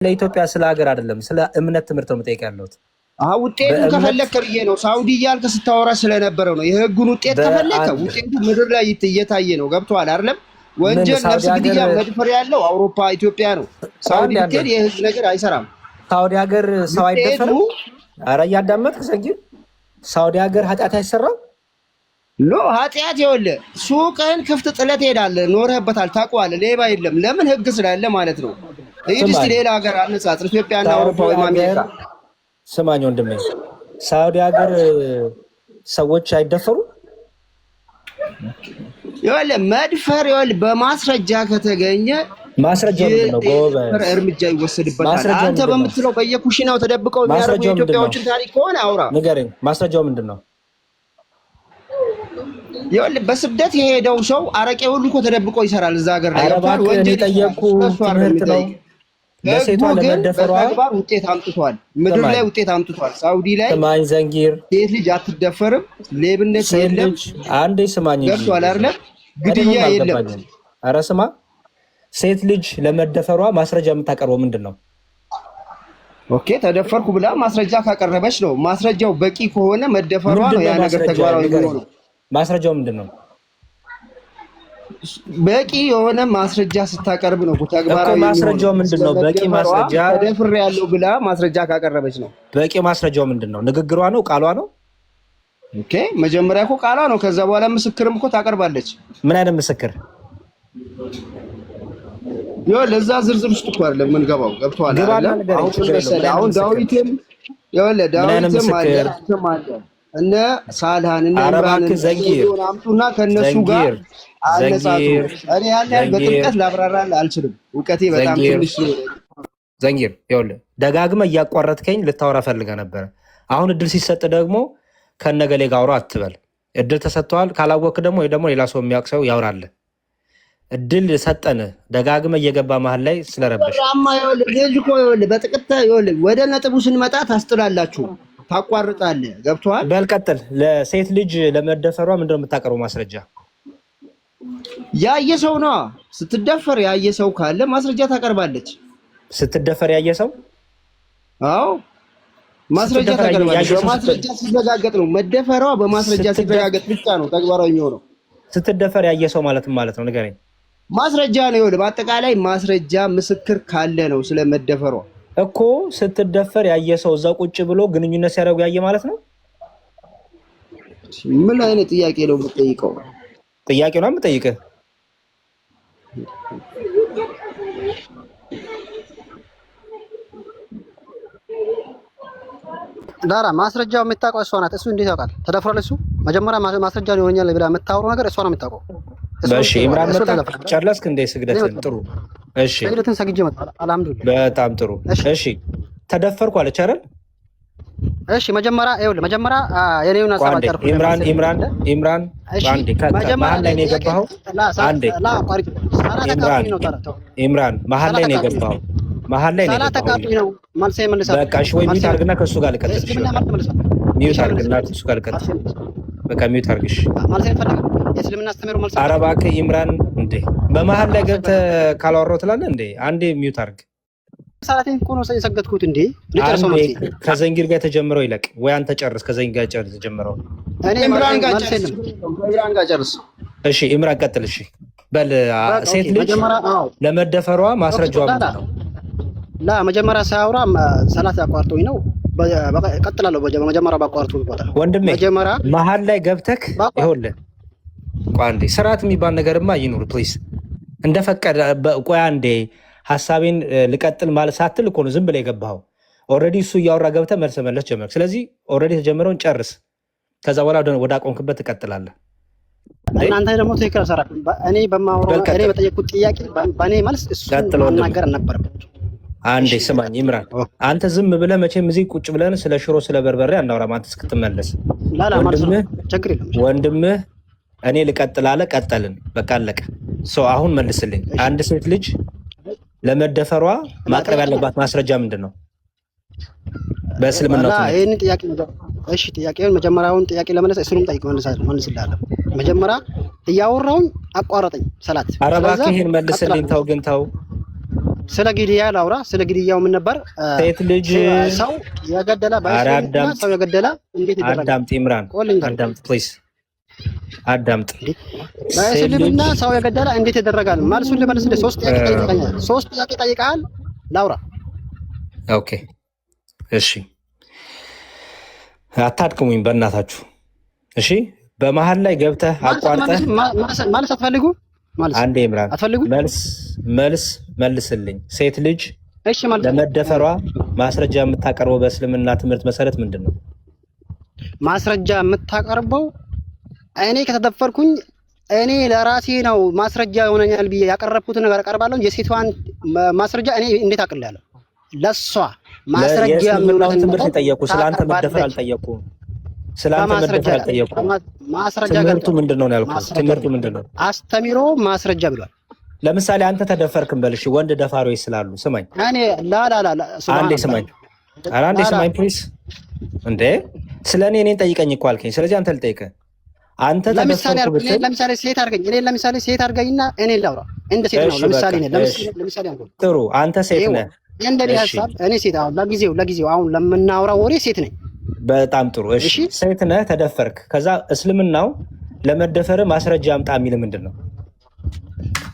ለኢትዮጵያ ስለ ሀገር አይደለም ስለ እምነት ትምህርት ነው የምጠይቅ ያለሁት። ውጤቱን ከፈለክ ብዬ ነው። ሳውዲ እያልክ ስታወራ ስለነበረው ነው። የህጉን ውጤት ከፈለክ ውጤቱ ምድር ላይ እየታየ ነው። ገብቶሃል አይደለም? ወንጀል ነፍስ ግድያ መድፈር ያለው አውሮፓ ኢትዮጵያ ነው። ሳውዲ ብትሄድ የህግ ነገር አይሰራም። ሳውዲ ሀገር ሰው አይደፈርም። ኧረ እያዳመጥክ ሰጊድ ሳውዲ ሀገር ኃጢአት አይሰራም። ኖ ኃጢአት ይኸውልህ፣ ሱቅህን ክፍት ጥለት ትሄዳለህ። ኖረህበታል፣ ታውቀዋለህ። ሌባ የለም። ለምን? ህግ ስላለ ማለት ነው። ሂድ እስኪ ሌላ ሀገር አነጻጽር፣ ኢትዮጵያና አውሮፓ ወይም አሜሪካ። ስማኝ ወንድሜ፣ ሳውዲ ሀገር ሰዎች አይደፈሩም። ይኸውልህ መድፈር ይኸውልህ በማስረጃ ከተገኘ ማስረጃው ምንድን ነው? ጎበዝ እርምጃ ይወሰድበታል። አንተ በምትለው በየኩሽናው ተደብቀው የሚያደርጉ የኢትዮጵያዎችን ታሪክ ከሆነ አውራ፣ ንገረኝ። ማስረጃው ምንድን ነው? ይኸውልህ በስደት የሄደው ሰው አረቄ ሁሉ እኮ ተደብቆ ይሰራል እዛ ሀገር ላይ። ወንጀል የጠየቁ ትምህርት ነው። ለሴቷ ለመደፈሯ በተግባር ውጤት አምጥቷል። ምድር ላይ ውጤት አምጥቷል። ሳውዲ ላይ ስማኝ ዘንጊር፣ ሴት ልጅ አትደፈርም። ሌብነት የለም። አንዴ ስማኝ፣ ገብቶሃል አይደለ? ግድያ የለም። ኧረ ስማ፣ ሴት ልጅ ለመደፈሯ ማስረጃ የምታቀርበው ምንድን ነው? ኦኬ ተደፈርኩ ብላ ማስረጃ ካቀረበች ነው። ማስረጃው በቂ ከሆነ መደፈሯ ነው ያ ነገር ተግባራዊ ነው። ማስረጃው ምንድን ነው? በቂ የሆነ ማስረጃ ስታቀርብ ነው ተግባራዊ። ማስረጃው ምንድን ነው? በቂ ማስረጃ ተደፍሬ ያለው ብላ ማስረጃ ካቀረበች ነው። በቂ ማስረጃው ምንድን ነው? ንግግሯ ነው? ቃሏ ነው? ኦኬ መጀመሪያ እኮ ቃሏ ነው። ከዛ በኋላ ምስክርም እኮ ታቀርባለች። ምን አይነት ምስክር? ይኸው ለዛ ዝርዝር ውስጥ እኮ አይደለም የምንገባው። ገብቶሃል አይደል? አሁን ዳዊትም ይኸውልህ ዳዊትም አለ እነ ሳልሃን እነ ኢምራን አምጡና ከነሱ ጋር አነጻጹ። እኔ ያን በጥልቀት ላብራራልህ አልችልም። እውቀቴ በጣም ትንሽ ነው። ዘንጊር ይኸውልህ ደጋግመህ እያቋረጥከኝ ልታወራ ፈልገህ ነበረ። አሁን እድል ሲሰጥ ደግሞ ከነገሌ ጋር አውራ አትበል። እድል ተሰጥቷል። ካላወቅህ ደግሞ ወይ ደግሞ ሌላ ሰው የሚያውቅ ሰው ያውራልህ። እድል ሰጠን። ደጋግመህ እየገባ መሀል ላይ ስለረበሽ ልጅ እኮ ይኸውልህ በጥቅት ይኸውልህ ወደ ነጥቡ ስንመጣ ታስጥላላችሁ፣ ታቋርጣለህ። ገብቶሃል? በል ቀጥል። ለሴት ልጅ ለመደፈሯ ምንድነው የምታቀርበው ማስረጃ? ያየ ሰው ነው። ስትደፈር ያየ ሰው ካለ ማስረጃ ታቀርባለች። ስትደፈር ያየ ሰው? አዎ ማስረጃ ታቀርባለች። በማስረጃ ሲረጋገጥ ነው መደፈሯ። በማስረጃ ሲረጋገጥ ብቻ ነው ተግባራዊ የሚሆነው። ስትደፈር ያየ ሰው ማለት ነው ንገረኝ። ማስረጃ ነው ይኸውልህ፣ በአጠቃላይ ማስረጃ ምስክር ካለ ነው ስለመደፈሯ እኮ። ስትደፈር ያየ ሰው እዛ ቁጭ ብሎ ግንኙነት ሲያደርጉ ያየ ማለት ነው። ምን አይነት ጥያቄ ነው የምትጠይቀው? ጥያቄ ነው የምጠይቅህ። ዳራ ማስረጃው የምታውቀው እሷ ናት። እሱ እንዴት ያውቃል? ተደፍሯል። እሱ መጀመሪያ ማስረጃ ይሆኛል ብላ የምታወራው ነገር እሷ ነው የምታውቀው። እሺ ኢምራን መጣ። ጨረስክ እንደ ስግደትን? ጥሩ እሺ፣ ስግደትን ሰግጄ መጣ። አልሐምዱሊላህ በጣም ጥሩ እሺ። ተደፈርኩ አለች አይደል? እሺ መጀመሪያ ይኸውልህ፣ መጀመሪያ የኔውን ሐሳብ አልጨረስኩም። ኢምራን አንዴ መሀል ላይ ነው የገባኸው። አንዴ ኢምራን መሀል ላይ ነው የገባኸው። መሀል ላይ ነው ነው መልስ መልሰህ በቃ እሺ። ወይ ሚውት አድርግና ከእሱ ጋር ልቀጥል። ሚውት አድርግና ከእሱ ጋር ልቀጥል። በቃ ሚውት አድርግሽ። የእስልምና አስተምህሮ መልስ። ኧረ እባክህ ኢምራን፣ እንዴ በመሀል ላይ ገብተህ ካላወራሁ ትላለህ እንዴ? አንዴ ሚውት አድርግ። ሰላቴን እኮ ነው የሰገድኩት እንዴ። ከዘንጊር ጋር የተጀመረው ይለቅ ወይ አንተ ጨርስ። ከዘንጊር ጋር ጨርስ የተጀመረው። እኔ ኢምራን ጋር ጨርስ። እሺ ኢምራን ቀጥል። እሺ በል። ሴት ልጅ ለመደፈሯ ማስረጃዋ ምንድን ነው? መጀመሪያ ሳያወራ ሰላት ያቋርጦኝ ነው። ቀጥላለሁ። በመጀመሪያ ባቋርጡ ቦታ ወንድሜ መሀል ላይ ገብተክ ይኸውልህ፣ ቆይ አንዴ ስርዓት የሚባል ነገርማ ይኑር ፕሊዝ። እንደፈቀደ ቆይ አንዴ ሀሳቤን ልቀጥል ማለት ሳትል እኮ ነው ዝም ብለህ የገባኸው። ኦልሬዲ እሱ እያወራ ገብተህ መልስ መለስ ጀመርክ። ስለዚህ ኦልሬዲ የተጀመረውን ጨርስ። ከዛ በኋላ ወደ አቆምክበት ትቀጥላለህ። እናንተ ደግሞ ትክክል አልሰራችም። እኔ በጠየቁት ጥያቄ በእኔ መልስ እሱ ማናገር አልነበረበትም። አንዴ ስማኝ ኢምራን፣ አንተ ዝም ብለህ መቼም እዚህ ቁጭ ብለን ስለ ሽሮ ስለ በርበሬ አናወራም። አንተ እስክትመለስ ወንድምህ እኔ ልቀጥል አለ፣ ቀጠልን። በቃ አለቀ። ሰው አሁን መልስልኝ። አንድ ሴት ልጅ ለመደፈሯ ማቅረብ ያለባት ማስረጃ ምንድን ነው? በእስልምናው ይሄን ጥያቄ እሺ፣ ጥያቄውን መጀመሪያውን ጥያቄ ለመለስ እሱንም ጠይቅ መልስልሃለሁ። መጀመሪያ እያወራውን አቋረጠኝ ሰላት። ኧረ እባክህ ይሄን መልስልኝ። ተው ግን ተው ስለ ግድያ ላውራ። ስለ ግድያው ምን ነበር? ሴት ልጅ ሰው የገደለ በእስልምና ሰው የገደለ እንዴት ይደረጋል? አዳምጥ ኢምራን፣ አዳምጥ ፕሊዝ፣ አዳምጥ። በእስልምና ሰው የገደለ እንዴት ይደረጋል? መልሱን ልመልስልህ። 3 ጥያቄ ጠይቀኛል። 3 ጥያቄ ጠይቀሃል። ላውራ። ኦኬ እሺ፣ አታድክሙኝ በእናታችሁ። እሺ፣ በመሀል ላይ ገብተህ አቋርጠህ ማለት አትፈልጉ? አንዴ ኢምራን መልስልኝ። ሴት ልጅ ለመደፈሯ ማስረጃ የምታቀርበው በእስልምና ትምህርት መሰረት ምንድን ነው? ማስረጃ የምታቀርበው እኔ ከተደፈርኩኝ እኔ ለራሴ ነው ማስረጃ ይሆነኛል ብዬ ያቀረብኩትን ነገር አቀርባለሁ። የሴቷን ማስረጃ እኔ እንዴት አቅልላለሁ? ለሷ ማስረጃ የሚሆነውን ትምህርት ጠየቁ። ስለአንተ መደፈር አልጠየቁ። ስለአንተ መደፈር አልጠየቁ። ማስረጃ ትምህርቱ ምንድነው ነው ያልኩት? ትምህርቱ ምንድነው? አስተምሮ ማስረጃ ብሏል። ለምሳሌ አንተ ተደፈርክም በልሽ ወንድ ደፋሪዎች ስላሉ ስማኝ። እኔ አንዴ ስማኝ፣ ኧረ አንዴ ስማኝ ፕሊዝ። እንዴ ስለኔ እኔን ጠይቀኝ እኮ አልከኝ። ስለዚህ አንተ ልጠይቅህ። አንተ ተደፈርኩ ብትል ለምሳሌ ሴት አድርገኝ፣ እኔ ለምሳሌ ሴት አድርገኝና እኔ ላውራ እንደ ሴት ነው። ለምሳሌ አንተ ጥሩ፣ አንተ ሴት ነህ እንደኔ ሐሳብ እኔ ሴት አሁን ለጊዜው አሁን ለምናወራው ወሬ ሴት ነኝ። በጣም ጥሩ እሺ፣ ሴት ነህ ተደፈርክ። ከዛ እስልምናው ለመደፈር ማስረጃ አምጣ የሚል ምንድን ነው?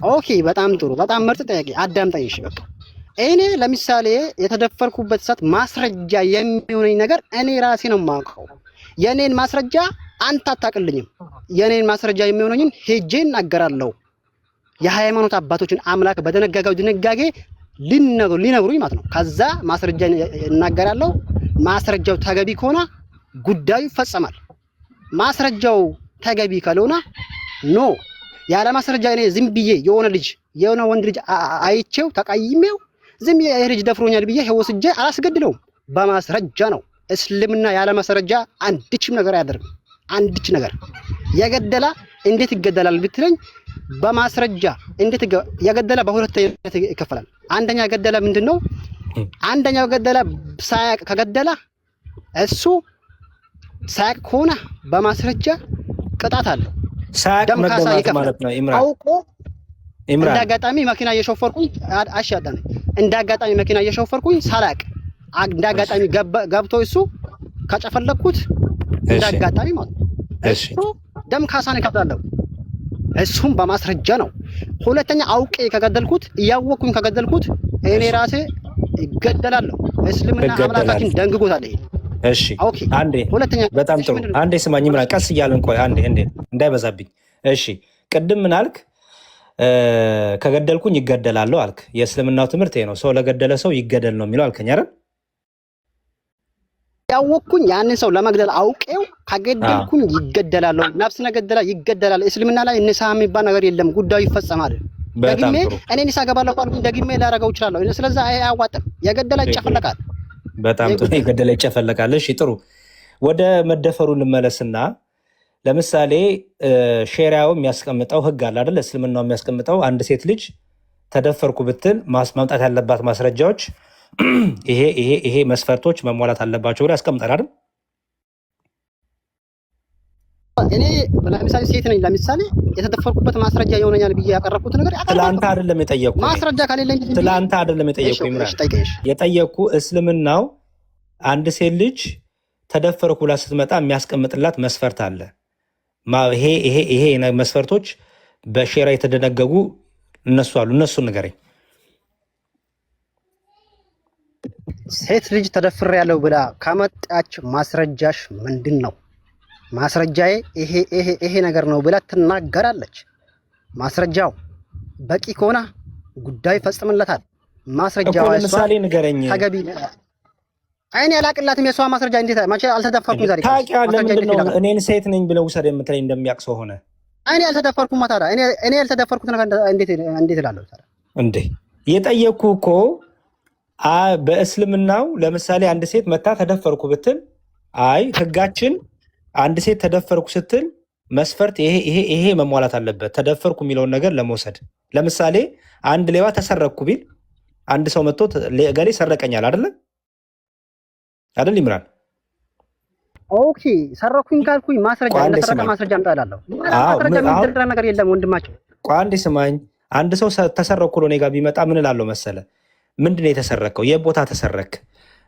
ኦኬ በጣም ጥሩ፣ በጣም ምርጥ ጥያቄ። አዳምጠኝ። እሺ በቃ እኔ ለምሳሌ የተደፈርኩበት ሰዓት ማስረጃ የሚሆነኝ ነገር እኔ ራሴ ነው የማውቀው። የኔን ማስረጃ አንተ አታውቅልኝም። የኔን ማስረጃ የሚሆነኝን ሄጄ እናገራለሁ። የሃይማኖት አባቶችን አምላክ በደነጋጋው ድንጋጌ ሊነግሩኝ ማለት ነው። ከዛ ማስረጃ እናገራለሁ። ማስረጃው ተገቢ ከሆነ ጉዳዩ ይፈጸማል። ማስረጃው ተገቢ ካልሆነ ኖ ያለ ማስረጃ እኔ ዝም ብዬ የሆነ ወንድ ልጅ አይቼው ተቀይሜው ዝም ብዬ ልጅ ደፍሮኛል ብዬ ወስጄ አላስገድለውም። በማስረጃ ነው። እስልምና ያለ ማስረጃ አንድችም ነገር አያደርግም። አንድች ነገር የገደላ እንዴት ይገደላል ብትለኝ በማስረጃ እንዴት የገደላ በሁለት አይነት ይከፈላል። አንደኛ ገደላ ምንድነው? አንደኛው ገደላ ሳያቅ ከገደላ እሱ ሳያቅ ከሆነ በማስረጃ ቅጣት አለው። ሳያቅ መደማት ማለት ነው። ኢምራን አውቆ እንዳጋጣሚ መኪና እየሾፈርኩኝ አሻዳኝ እንዳጋጣሚ መኪና እየሾፈርኩኝ ሳላቅ እንዳጋጣሚ ገብቶ እሱ ከጨፈለኩት እንዳጋጣሚ ማለት ነው። እሺ ደም ካሳን ይከፍላለሁ። እሱም በማስረጃ ነው። ሁለተኛ አውቄ ከገደልኩት እያወቅኩኝ ከገደልኩት እኔ ራሴ ይገደላለሁ። እስልምና አምላካችን ደንግጎታል። እሺ አንዴ ሁለተኛ በጣም ጥሩ አንዴ ስማኝ ኢምራን፣ ቀስ እያልን ቆይ አንዴ እንዳይበዛብኝ። እሺ ቅድም ምን አልክ? ከገደልኩኝ ይገደላለሁ አልክ። የእስልምናው ትምህርት ይሄ ነው። ሰው ለገደለ ሰው ይገደል ነው የሚለው አልከኝ አይደል? ያወቅኩኝ ያንን ሰው ለመግደል አውቄው ከገደልኩኝ ይገደላለሁ። ነፍስ ነገደላ ይገደላል። እስልምና ላይ ንስሐ የሚባል ነገር የለም። ጉዳዩ ይፈጸማል። ደግሜ እኔ ንስሐ ገባለሁ ካልኩኝ ደግሜ ላደርገው እችላለሁ። ስለዚህ አያዋጥም። የገደለ ይጨፈለቃል። በጣም ጥሩ። የገደለ ይጨፈለቃል። እሺ ጥሩ። ወደ መደፈሩ እንመለስና ለምሳሌ ሼሪያው የሚያስቀምጠው ህግ አለ አይደል? እስልምናው የሚያስቀምጠው አንድ ሴት ልጅ ተደፈርኩ ብትል ማምጣት ያለባት ማስረጃዎች ይሄ መስፈርቶች መሟላት አለባቸው ብሎ ያስቀምጣል አይደል? እኔ ለምሳሌ ሴት ነኝ። ለምሳሌ የተደፈርኩበት ማስረጃ ይሆነኛል ብዬ ያቀረብኩት ነገር ትላንት አይደለም የጠየቅኩ። ማስረጃ ከሌለኝ ትላንት አይደለም የጠየቅኩ። ኢምራን የጠየቅኩ እስልምናው አንድ ሴት ልጅ ተደፈርኩ ብላ ስትመጣ የሚያስቀምጥላት መስፈርት አለ። ይሄ መስፈርቶች በሼራ የተደነገጉ እነሱ አሉ። እነሱን ንገረኝ። ሴት ልጅ ተደፍሬያለሁ ብላ ካመጣች ማስረጃሽ ምንድን ነው? ማስረጃዬ ይሄ ነገር ነው ብላ ትናገራለች። ማስረጃው በቂ ከሆነ ጉዳይ ይፈጽምለታል። ማስረጃው ለምሳሌ ንገረኝ። ተገቢ አይኔ አላቅላትም። የሷ ማስረጃ እንዴት ማቻ አልተደፈርኩም። ዛሬ ታውቂያለሽ ምንድነው? እኔን ሴት ነኝ ብለው ውሰድ የምትለኝ እንደሚያውቅ ሰው ሆነ። አይኔ አልተደፈርኩም። ታዲያ እኔ ያልተደፈርኩት ነገር እንዴት እላለሁ ታዲያ? እንዴ የጠየቅኩ እኮ በእስልምናው ለምሳሌ አንድ ሴት መታ ተደፈርኩ ብትል፣ አይ ህጋችን አንድ ሴት ተደፈርኩ ስትል መስፈርት ይሄ መሟላት አለበት ተደፈርኩ የሚለውን ነገር ለመውሰድ። ለምሳሌ አንድ ሌባ ተሰረቅኩ ቢል አንድ ሰው መጥቶ ገሌ ሰረቀኛል አይደለም አይደል ኢምራን? ኦኬ ሰረኩኝ ካልኩኝ ማስረጃ ለሰረቀ ማስረጃ አምጣላለሁ። ማስረጃ ምን ነገር የለም ወንድማቸው። ቆይ አንዴ ስማኝ። አንድ ሰው ተሰረኩ ብሎ እኔ ጋር ቢመጣ ምን እላለሁ መሰለ? ምንድነው የተሰረከው? የቦታ ተሰረክ?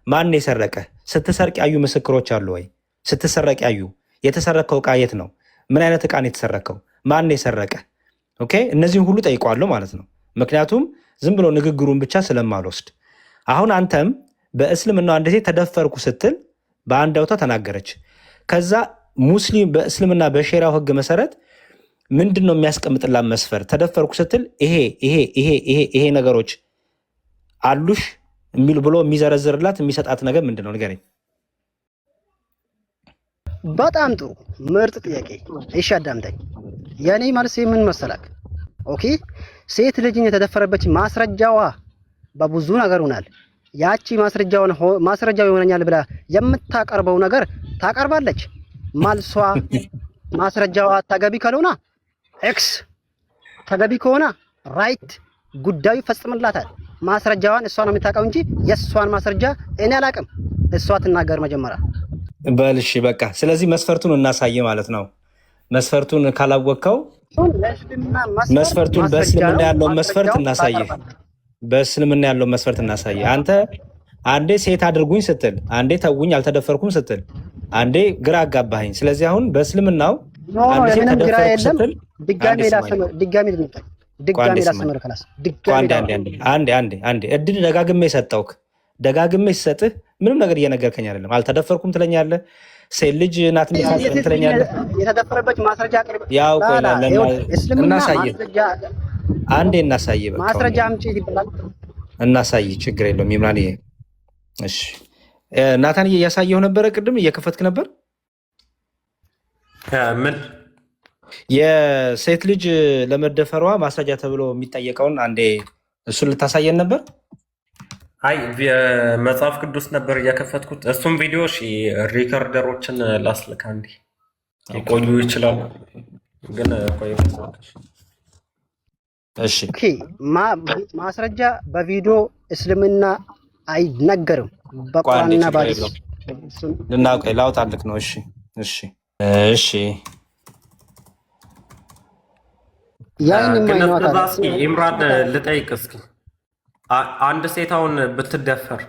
ማን የሰረቀ? ስትሰርቅ ያዩ ምስክሮች አሉ ወይ? ስትሰረቅ ያዩ? የተሰረከው እቃ የት ነው? ምን አይነት እቃ ነው የተሰረከው? ማን የሰረቀ? ኦኬ፣ እነዚህን ሁሉ ጠይቋለሁ ማለት ነው። ምክንያቱም ዝም ብሎ ንግግሩን ብቻ ስለማልወስድ። አሁን አንተም በእስልምና አንድ ሴት ተደፈርኩ ስትል በአንድ አውታ ተናገረች። ከዛ ሙስሊም በእስልምና በሼራው ህግ መሰረት ምንድን ነው የሚያስቀምጥላት መስፈር? ተደፈርኩ ስትል ይሄ ነገሮች አሉሽ የሚሉ ብሎ የሚዘረዝርላት የሚሰጣት ነገር ምንድን ነው? ንገረኝ። በጣም ጥሩ ምርጥ ጥያቄ። እሺ አዳምጠኝ። የኔ መልስ ምን መሰለክ? ኦኬ ሴት ልጅን የተደፈረበች ማስረጃዋ በብዙ ነገር ሆናል። ያቺ ማስረጃው ይሆነኛል ብላ የምታቀርበው ነገር ታቀርባለች። መልሷ ማስረጃዋ ተገቢ ካልሆነ ኤክስ፣ ተገቢ ከሆነ ራይት፣ ጉዳዩ ይፈጽምላታል። ማስረጃዋን እሷ ነው የምታውቀው እንጂ የእሷን ማስረጃ እኔ አላውቅም። እሷ ትናገር መጀመሪያ። በልሽ በቃ። ስለዚህ መስፈርቱን እናሳይ ማለት ነው። መስፈርቱን ካላወቅከው መስፈርቱን በእስልምና ያለውን መስፈርት እናሳይ። በእስልምና ያለውን መስፈርት እናሳይ። አንተ አንዴ ሴት አድርጉኝ ስትል፣ አንዴ ተውኝ አልተደፈርኩም ስትል፣ አንዴ ግራ አጋባኸኝ። ስለዚህ አሁን በእስልምናው አንዴ ሴት ተደፈርኩ ስትል አንዴ እድል ደጋግሜ ሰጠውክ። ደጋግሜ ሲሰጥህ ምንም ነገር እየነገርከኝ አይደለም። አልተደፈርኩም ትለኛለህ። ሴት ልጅ ናት ትለኛለህ። የተደፈረበት ማስረጃ አቅርብ። ያው ቆይ እናሳይ፣ አንዴ እናሳይ። በቃ ማስረጃ አምጪ ይባላል። እናሳይ፣ ችግር የለውም። ይምራን። እሺ ናታንዬ እያሳየው ነበረ። ቅድም እየከፈትክ ነበር። ምን የሴት ልጅ ለመደፈሯ ማስረጃ ተብሎ የሚጠየቀውን አንዴ እሱን ልታሳየን ነበር። አይ መጽሐፍ ቅዱስ ነበር እያከፈትኩት። እሱም ቪዲዮ ሪከርደሮችን ላስልክ። አንዴ ሊቆዩ ይችላሉ ግን ቆይ። እሺ ማስረጃ በቪዲዮ እስልምና አይነገርም። በቁርአንና በሐዲስ ልናውቀው ላውጣልክ ነው። እሺ እሺ እሺ ኢምራን ልጠይቅ እስኪ፣ አንድ ሴት አሁን ብትደፈር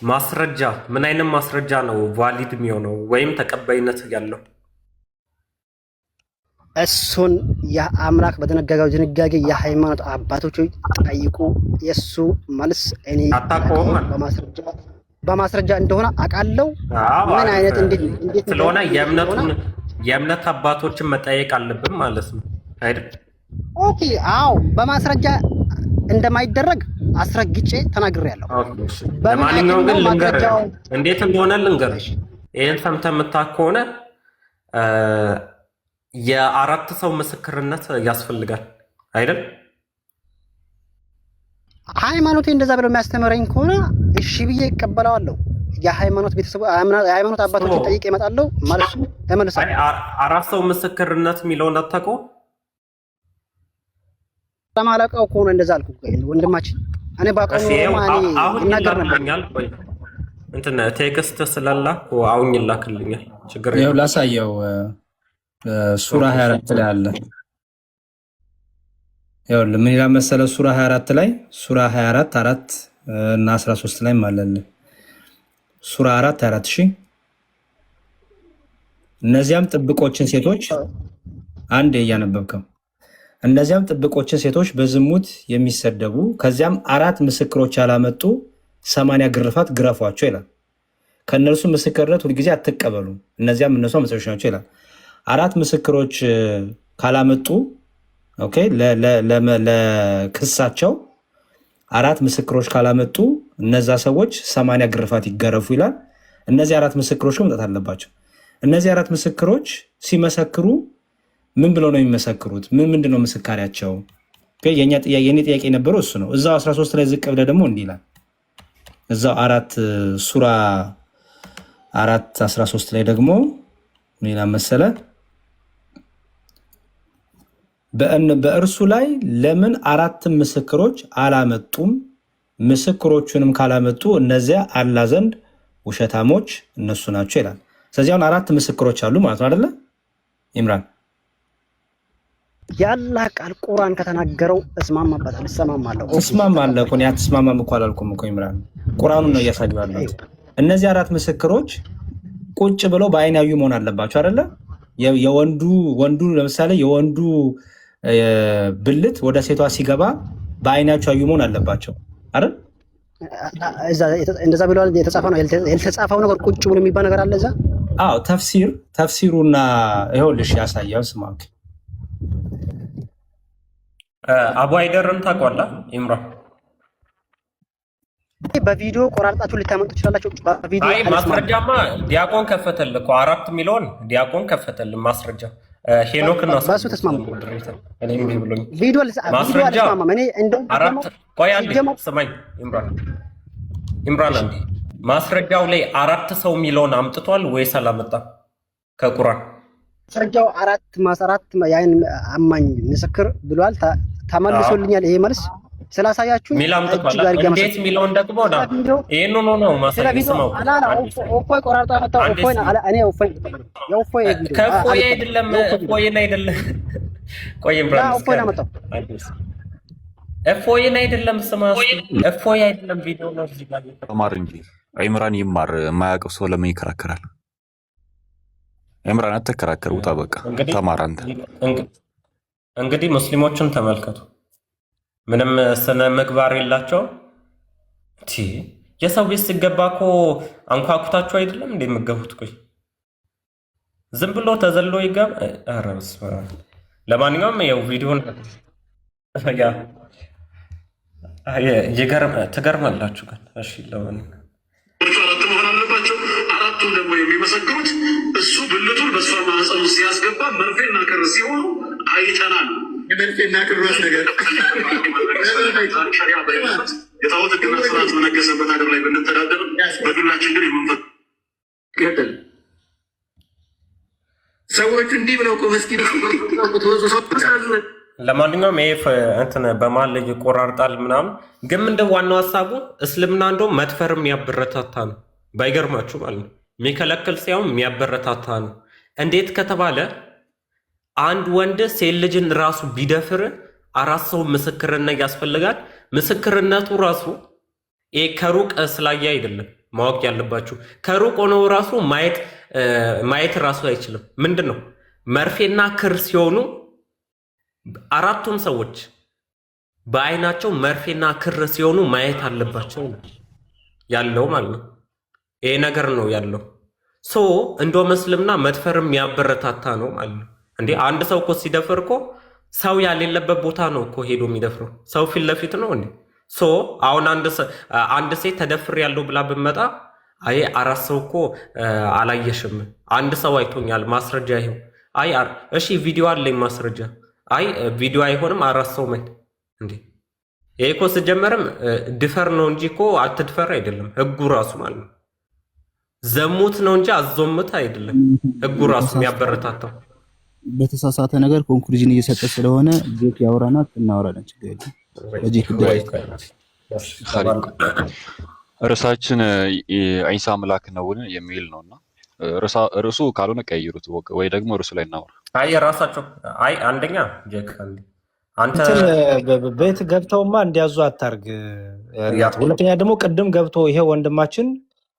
ማስረጃ ምን አይነት ማስረጃ ነው ቫሊድ የሚሆነው ወይም ተቀባይነት ያለው? እሱን የአምላክ በተነገረው ድንጋጌ የሃይማኖት አባቶች ጠይቁ። የእሱ መልስ እኔ በማስረጃ እንደሆነ አውቃለሁ። ምን አይነት እንዴት ስለሆነ የእምነት አባቶችን መጠየቅ አለብን ማለት ነው አይደል? ኦኬ አዎ፣ በማስረጃ እንደማይደረግ አስረግጬ ተናግሬያለሁ። ለማንኛውም ግን ልንገርህ፣ እንዴት እንደሆነ ልንገርህ። ይህን ሰምተህ የምታውቅ ከሆነ የአራት ሰው ምስክርነት ያስፈልጋል አይደል? ሃይማኖቴ እንደዛ ብለው የሚያስተምረኝ ከሆነ እሺ ብዬ እቀበለዋለሁ። የሃይማኖት ቤተሰብ ሃይማኖት አባቶችን ጠይቄ እመጣለሁ። መልሱ ተመልሳለሁ። አራት ሰው ምስክርነት የሚለውን አታውቀውም? ተማላቀው ከሆነ እንደዛ አልኩ ወንድማችን። እኔ ባቀው አሁን ይላክልኛል። ቆይ እንትን ቴክስት ስለላኩ አሁን ይላክልኛል። ችግር የለም። ላሳየው። ሱራ 24 ላይ አለ። ያው ምን ይላል መሰለህ? ሱራ 24 ላይ ሱራ 24 4 እና 13 ላይ ማለት ነው። ሱራ 4 24 እሺ። እነዚያም ጥብቆችን ሴቶች አንዴ እያነበብከው እነዚያም ጥብቆችን ሴቶች በዝሙት የሚሰደቡ ከዚያም 4 ምስክሮች ያላመጡ 80 ግርፋት ግረፏቸው ይላል። ከእነርሱ ምስክርነት ሁልጊዜ አትቀበሉ፣ እነዚያም እነሱ አመፀኞች ናቸው ይላል። 4 ምስክሮች ካላመጡ ኦኬ፣ ለክሳቸው 4 ምስክሮች ካላመጡ እነዛ ሰዎች 80 ግርፋት ይገረፉ ይላል። እነዚህ 4 ምስክሮች መምጣት አለባቸው። እነዚህ 4 ምስክሮች ሲመሰክሩ ምን ብለው ነው የሚመሰክሩት? ምንድን ነው ምስካሪያቸው? የኔ ጥያቄ የነበረው እሱ ነው። እዛው 13 ላይ ዝቅ ብለህ ደግሞ እንዲህ ይላል። እዛው ሱራ 4 13 ላይ ደግሞ ምን ይላል መሰለህ? በእርሱ ላይ ለምን 4 ምስክሮች አላመጡም? ምስክሮቹንም ካላመጡ እነዚያ አላህ ዘንድ ውሸታሞች እነሱ ናቸው ይላል። ስለዚህ አሁን 4 ምስክሮች አሉ ማለት ነው አይደለ ኢምራን? የአላህ ቃል ቁርአን ከተናገረው እስማማበታለሁ፣ እሰማማለሁ። እስማማለሁ እኮ አትስማማም እኮ አላልኩም እኮ ኢምራን፣ ቁርአኑን ነው እያሳየሁ ያለሁት። እነዚህ 4 ምስክሮች ቁጭ ብለው በአይን ያዩ መሆን አለባቸው አይደለ? ወንዱ ለምሳሌ የወንዱ ብልት ወደ ሴቷ ሲገባ በአይናቸው ያዩ መሆን አለባቸው አይደል? እንደዛ ብለዋል። የተጻፈው ነው ያልተጻፈው ነገር ቁጭ ብሎ የሚባል ነገር አለ እዛ። አዎ ተፍሲሩና ይኸውልሽ ያሳያል። ስማክ አቡ አይደርን ታውቀዋለህ ኢምራን? በቪዲዮ ቆራርጣችሁ ልታመጡ ትችላላችሁ። በቪዲዮ አይ ማስረጃማ ዲያቆን ከፈተልህ እኮ 4 ሚሊዮን ዲያቆን ከፈተልህ ማስረጃ። ሄኖክ እና ባሱ ተስማሙ። እኔም ብሎኝ ቪዲዮ ማስረጃ አልተስማማም። እኔ እንደው 4 ቆይ አንዴ ስማኝ ኢምራን አንዴ ማስረጃው ላይ 4 ሰው ሚሊዮን አምጥቷል ወይስ አላመጣም? ከቁርአን ማስረጃው 4 የዓይን አማኝ ምስክር ብሏል። ተመልሶልኛል ይሄ መልስ ስላሳያችሁ ሚላም ተባለ። እንዴት ሚሊዮን ደግሞ ነው ይሄን ነው ማስረጃው ኦፎይ ቆራርጣ መጣው። ኦፎይ እኔ ኦፎይ የኦፎይ ከኦፎይ አይደለም ኦፎይን አይደለም። ቆይ ኢምራን ኦፎይ መጣው ኦፎይን አይደለም ስማ ኦፎይ አይደለም ቪዲዮ ነው እዚህ ጋር ተማር እንጂ ኢምራን ይማር። የማያውቀው ሰው ለምን ይከራከራል? ኢምራን አትከራከር፣ ውጣ በቃ ተማር አንተ። እንግዲህ ሙስሊሞችን ተመልከቱ፣ ምንም ስነ ምግባር የላቸው። የሰው ቤት ሲገባ እኮ አንኳኩታችሁ አይደለም እንደ የምትገቡት? ቆይ ዝም ብሎ ተዘሎ ይገባ። ኧረ በስመ አብ። ለማንኛውም ያው ቪዲዮን ትገርማላችሁ ግን እሺ ለማንኛውም 4 መሆን አለባቸው። 4ቱም ደግሞ የሚመሰክሩት እሱ ብልቱን በእሷ ማህፀን ውስጥ ሲያስገባ መርፌና ክር ሲሆኑ አይተናል። መርፌና ክሮስ ነገር ሸሪዓ በሌለበት የጣዖት ሕግና ስርዓት በነገሰበት ሀገር ላይ ብንተዳደር በዱላችን ግን የምንፈቅድ ሰዎች እንዲህ ብለው መስጊድ ለማንኛውም ይሄ እንትን በማል ይቆራርጣል ምናምን፣ ግን ምንድን ዋናው ሀሳቡ እስልምና እንደውም መድፈርም የሚያበረታታ ነው። ባይገርማችሁ ማለት ነው። የሚከለክል ሳይሆን የሚያበረታታ ነው። እንዴት ከተባለ አንድ ወንድ ሴት ልጅን ራሱ ቢደፍር 4 ሰው ምስክርነት ያስፈልጋል። ምስክርነቱ ራሱ ይሄ ከሩቅ ስላየ አይደለም ማወቅ ያለባችሁ። ከሩቅ ሆነው ራሱ ማየት ራሱ አይችልም። ምንድን ነው መርፌና ክር ሲሆኑ 4ቱም ሰዎች በአይናቸው መርፌና ክር ሲሆኑ ማየት አለባቸው ያለው ማለት ነው። ይሄ ነገር ነው ያለው። እንደውም እስልምና መድፈርም ያበረታታ ነው ማለት ነው። እንዴ አንድ ሰው እኮ ሲደፍር እኮ ሰው ያሌለበት ቦታ ነው እኮ ሄዶ የሚደፍረው። ሰው ፊት ለፊት ነው እንዴ? አሁን አንድ ሴት ተደፍር ያለው ብላ ብመጣ አይ 4 ሰው እኮ አላየሽም፣ አንድ ሰው አይቶኛል፣ ማስረጃ ይሄው። አይ እሺ ቪዲዮ አለኝ ማስረጃ። አይ ቪዲዮ አይሆንም 4 ሰው ማለት እንዴ? ይሄ እኮ ሲጀመርም ድፈር ነው እንጂ እኮ አትድፈር አይደለም ህጉ ራሱ ማለት ነው። ዘሙት ነው እንጂ አዞምት አይደለም ህጉ ራሱ የሚያበረታታው። በተሳሳተ ነገር ኮንክሉዥን እየሰጠ ስለሆነ ጄክ ያወራና እናወራለን። ችግር የለም። ለጄክ ርዕሳችን ዒሳ አምላክ ነውን የሚል ነውና ርዕሱ ካልሆነ ቀይሩት ወይ ደግሞ ርዕሱ ላይ እናወራ። አይ ራሳቸው አይ አንደኛ ጄክ አንተ ቤት ገብተውማ እንዲያዙ አታርግ። ሁለተኛ ደግሞ ቅድም ገብቶ ይሄ ወንድማችን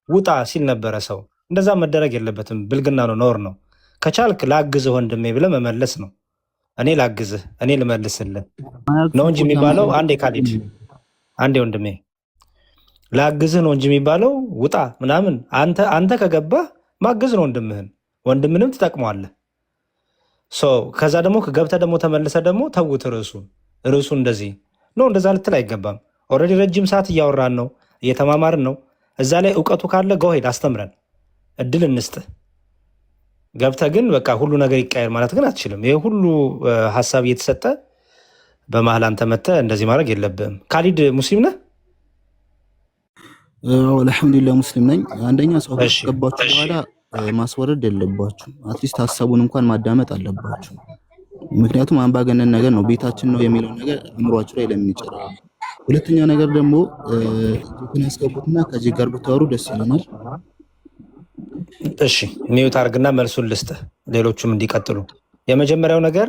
ውጣ ሲል ነበረ። ሰው እንደዛ መደረግ የለበትም። ብልግና ነው፣ ነውር ነው። ከቻልክ ላግዝህ ወንድሜ ብለህ መመለስ ነው። እኔ ላግዝህ፣ እኔ ልመልስልህ ነው እንጂ የሚባለው አንዴ ካሊድ አንዴ ወንድሜ ላግዝህ ነው እንጂ የሚባለው ውጣ ምናምን። አንተ ከገባህ ማግዝ ነው ወንድምህንም ትጠቅመዋለህ። ከዛ ደግሞ ገብተህ ደግሞ ተመልሰህ ደግሞ ተውት ርዕሱ እንደዚህ ነው። እንደዛ ልትል አይገባም። ኦልሬዲ ረጅም ሰዓት እያወራን ነው፣ እየተማማርን ነው። እዛ ላይ እውቀቱ ካለ ገውሄድ አስተምረን፣ እድል እንስጥህ። ገብተህ ግን በቃ ሁሉ ነገር ይቀየር ማለት ግን አትችልም። ይሄ ሁሉ ሀሳብ እየተሰጠ በመሀል አንተ መተህ እንደዚህ ማድረግ የለብህም። ካሊድ ሙስሊም ነህ? አልሐምዱሊላህ ሙስሊም ነኝ። አንደኛ ሰው ከገባችሁ በኋላ ማስወረድ የለባችሁ። አትሊስት ሀሳቡን እንኳን ማዳመጥ አለባችሁ። ምክንያቱም አምባገነን ነገር ነው፣ ቤታችን ነው የሚለው ነገር አእምሯችሁ ላይ ለምን ይጨራል? ሁለተኛ ነገር ደግሞ ጅክን ያስገቡትና ከዚህ ጋር ብታወሩ ደስ ይለናል። እሺ ሚዩት አድርግና መልሱን ልስጥህ፣ ሌሎቹም እንዲቀጥሉ። የመጀመሪያው ነገር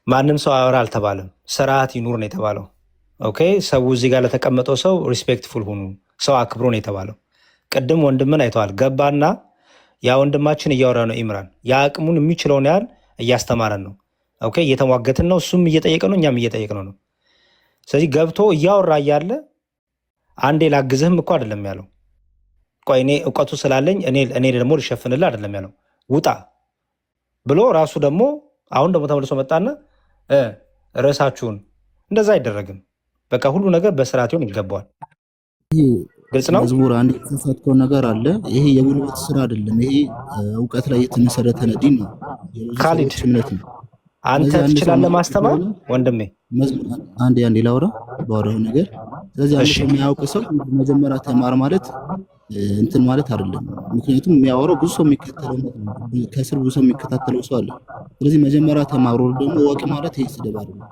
ማንም ሰው አወራ አልተባለም። ስርዓት ይኑር ነው የተባለው። ኦኬ ሰው እዚህ ጋር ለተቀመጠው ሰው ሪስፔክትፉል ሁኑ፣ ሰው አክብሮ ነው የተባለው። ቅድም ወንድምን አይተዋል። ገባና ያ ወንድማችን እያወራ ነው። ኢምራን የአቅሙን የሚችለውን ያህል እያስተማረን ነው። ኦኬ እየተሟገትን ነው። እሱም እየጠየቀ ነው፣ እኛም እየጠየቅ ነው። ስለዚህ ገብቶ እያወራ እያለ አንዴ ላግዝህም እኮ አይደለም ያለው። ቆይ እኔ እውቀቱ ስላለኝ እኔ ደግሞ ልሸፍንልህ አይደለም ያለው። ውጣ ብሎ ራሱ ደግሞ አሁን ደግሞ ተመልሶ መጣና ርዕሳችሁን እንደዛ አይደረግም። በቃ ሁሉ ነገር በስርዓት ይሆን ይገባዋል። ግልጽ ነው። መዝሙር አንድ የተሳሳተው ነገር አለ። ይሄ የጉልበት ስራ አይደለም። ይሄ እውቀት ላይ የተመሰረተ ዲን ነው። ካሊድ አንተ ትችላለህ ማስተማር ወንድሜ። አንዴ ላውራ ባወራው ነገር። ስለዚህ አንድ ሰው የሚያውቅ ሰው መጀመሪያ ተማር ማለት እንትን ማለት አይደለም። ምክንያቱም የሚያወራው ብዙ ሰው የሚከተለው ከስር ብዙ ሰው የሚከታተለው ሰው አለ። ስለዚህ መጀመሪያ ተማሩ ደግሞ ወቅ ማለት ይሄ ስድብ አይደለም።